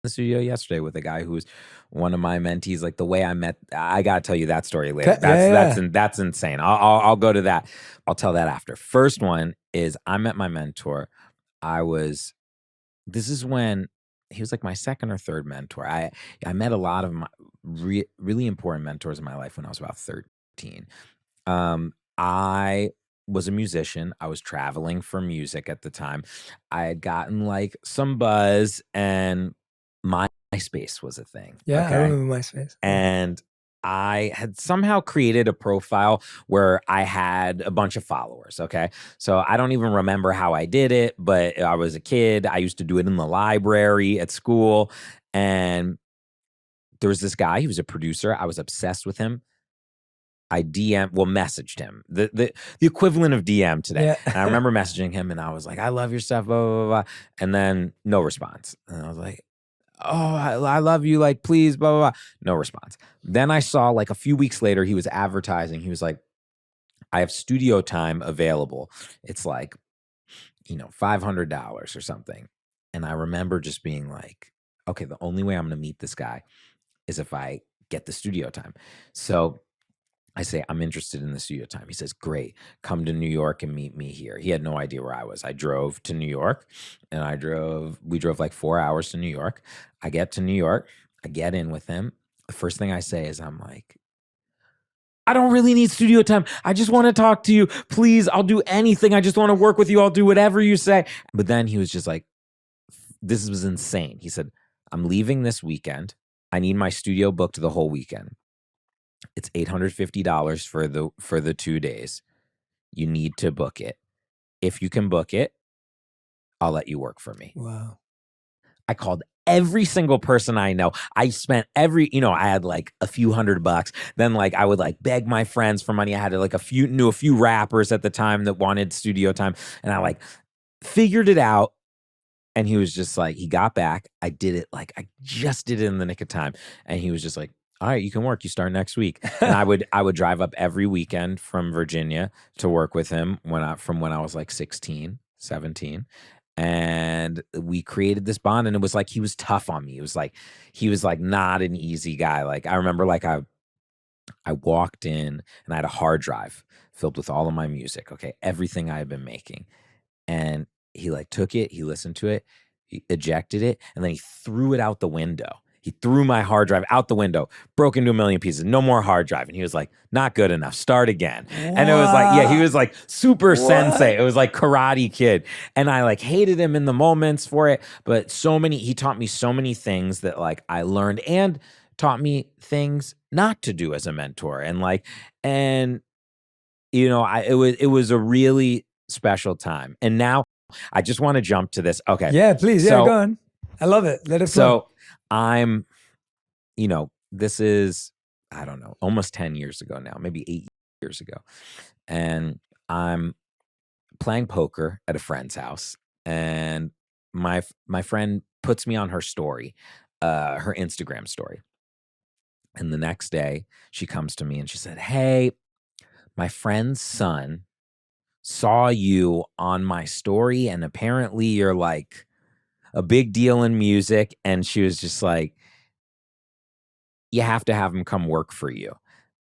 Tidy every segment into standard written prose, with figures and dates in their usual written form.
the studio yesterday with a guy who was one of my mentees. Like the way I gotta tell you that story later. Okay, yeah, yeah. That's insane. I'll go to that. I'll tell that after. First one is I met my mentor. I was This is when he was like my second or third mentor. I met a lot of my really important mentors in my life when I was about 13. I was a musician. I was traveling for music at the time. I had gotten like some buzz, and MySpace was a thing. Yeah, I Okay. remember MySpace. Yeah. And I had somehow created a profile where I had a bunch of followers. Okay. So I don't even remember how I did it, but I was a kid. I used to do it in the library at school. And there was this guy, he was a producer. I was obsessed with him. Messaged him, the equivalent of DM today. Yeah. And I remember messaging him, and I was like, "I love your stuff, blah blah blah," and then no response. And I was like, "Oh, I love you, like please, blah blah blah." No response. Then I saw like a few weeks later, he was advertising. He was like, "I have studio time available. It's like $500 or something." And I remember just being like, "Okay, the only way I'm going to meet this guy is if I get the studio time." So I say, "I'm interested in the studio time." He says, "Great. Come to New York and meet me here." He had no idea where I was. I drove to New York, and we drove like 4 hours to New York. I get to New York. I get in with him. The first thing I say is, I'm like, "I don't really need studio time. I just want to talk to you. Please, I'll do anything. I just want to work with you. I'll do whatever you say." But then he was just like, this was insane. He said, "I'm leaving this weekend. I need my studio booked the whole weekend. It's $850 for the 2 days. You need to book it. If you can book it, I'll let you work for me." Wow. I called every single person I know. I spent I had like a few $100. Then like I would like beg my friends for money. I had like knew a few rappers at the time that wanted studio time. And I like figured it out. And he was just like, he got back. I did it. Like I just did it in the nick of time. And he was just like, "All right, you can work. You start next week." And I would drive up every weekend from Virginia to work with him from when I was like 16, 17. And we created this bond, and it was like he was tough on me. It was like he was like not an easy guy. Like I remember like I walked in and I had a hard drive filled with all of my music, okay, everything I had been making. And he like took it, he listened to it, he ejected it, and then he threw it out the window. He threw my hard drive out the window, broke into a million pieces, no more hard drive. And he was like, "Not good enough, start again." And it was like, yeah, he What? was like super sensei. What? It was like Karate Kid. And I like hated him in the moments for it. But he taught me so many things that like I learned, and taught me things not to do as a mentor. And it was a really special time. And now I just want to jump to this. Okay. Yeah, please. Yeah, go So on. I love it. Let it flow. so I'm, this is, I don't know, almost 10 years ago now, maybe 8 years ago. And I'm playing poker at a friend's house. And my friend puts me on her story, her Instagram story. And the next day she comes to me and she said, "Hey, my friend's son saw you on my story, and apparently you're like a big deal in music." And she was just like, "You have to have him come work for you."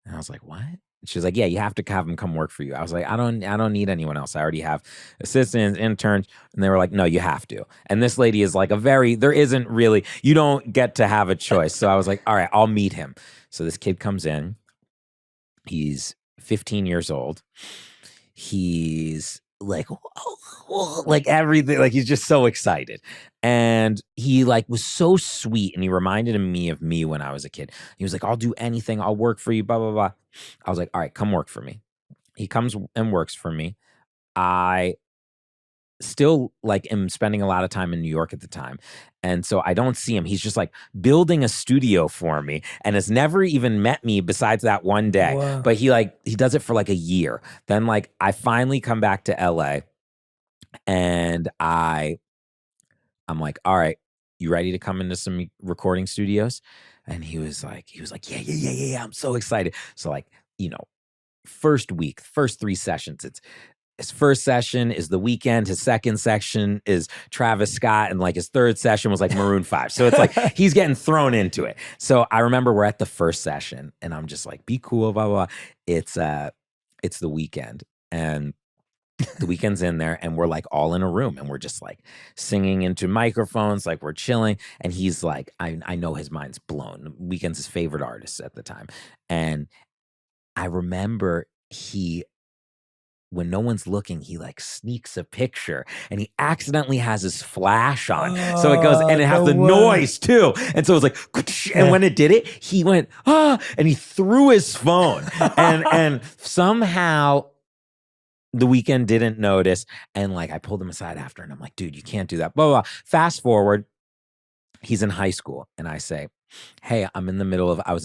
And I was like, "What?" She was like, "Yeah, you have to have him come work for you." I was like, I don't need anyone else. I already have assistants, interns." And they were like, "No, you have to." And this lady is like there isn't really, you don't get to have a choice. So I was like, "All right, I'll meet him." So this kid comes in. He's 15 years old. He's like, like everything, like he's just so excited. And he like was so sweet, and he reminded me of me when I was a kid. He was like, "I'll do anything, I'll work for you, blah blah blah." I was like, "All right, come work for me." He comes and works for me. I still like am spending a lot of time in New York at the time. And so I don't see him. He's just like building a studio for me, and has never even met me besides that one day. Wow. But he does it for like a year. Then like I finally come back to LA, and I'm like, "All right, you ready to come into some recording studios?" And he was like, "Yeah, yeah, yeah, yeah, yeah. I'm so excited." So like, first week, first 3 sessions, his first session is The Weeknd, his second section is Travis Scott, and like his third session was like Maroon 5. So it's like he's getting thrown into it. So I remember we're at the first session and I'm just like, be cool, blah, blah, blah. It's The Weeknd. And The Weeknd's in there and we're like all in a room and we're just like singing into microphones, like we're chilling. And he's like, I know his mind's blown. Weeknd's his favorite artist at the time. And I remember when no one's looking, he like sneaks a picture and he accidentally has his flash on. So it goes and it has the noise too. And so it was like, and when it did it, he went, and he threw his phone. and somehow The Weeknd didn't notice. And like I pulled him aside after and I'm like, dude, you can't do that. Blah, blah, blah. Fast forward, he's in high school. And I say, hey, I was in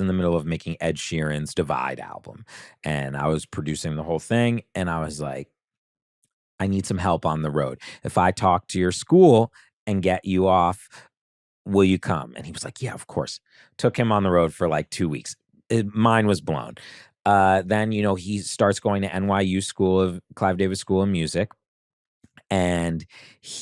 the middle of making Ed Sheeran's Divide album. And I was producing the whole thing. And I was like, I need some help on the road. If I talk to your school and get you off, will you come? And he was like, yeah, of course. Took him on the road for like 2 weeks. Mine was blown. Then, he starts going to NYU Clive Davis School of Music. And